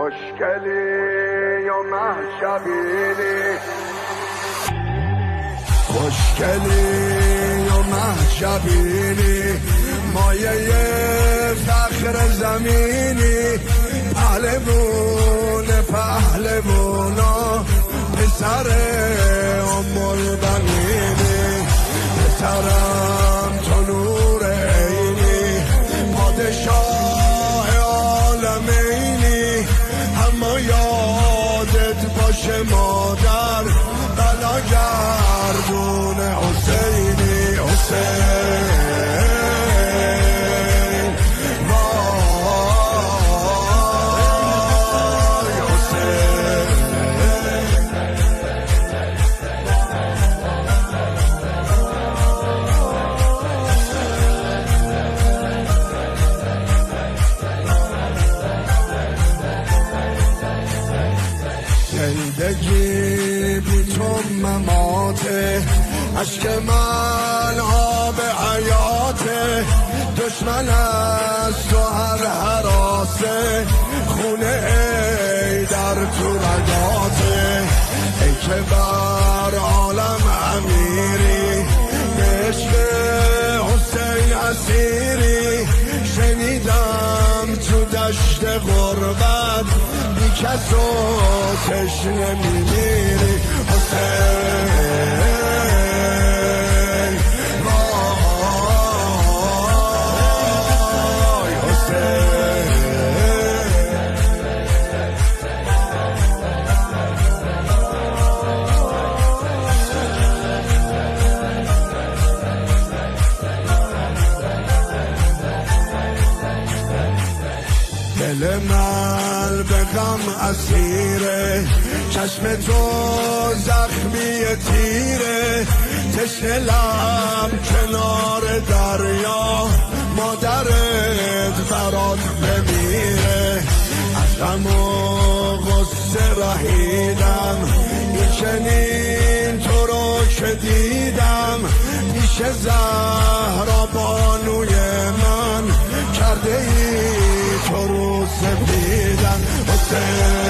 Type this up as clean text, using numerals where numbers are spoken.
خوشگلی و محجبینی خوشگلی و محجبینی مایه فخر زمینی پهلوون پهلوونا پسر ام البنینی پسرم تو نور عینی پادشاه عالمینی اما یادت باشه مادر بلا گردون حسینی حسین زندگی بی تو مماته عشق من آب حیاته دشمن از تو هر حراسه خونه ای در تو رگاته ای که بر عالم امیری به عشق حسین اسیری شنیدم تو دشت غربت بی کس و تشنه میمیری حسین وای حسین دل من به غم اسیره چشم تو زخمی تیره تشنه لب کنار دریا مادرت برات بمیره از غم و غصه رهیدم این چنین تو رو که دیدم پیش زهرا بانوی من کرده ای تو رو سپیدم حسین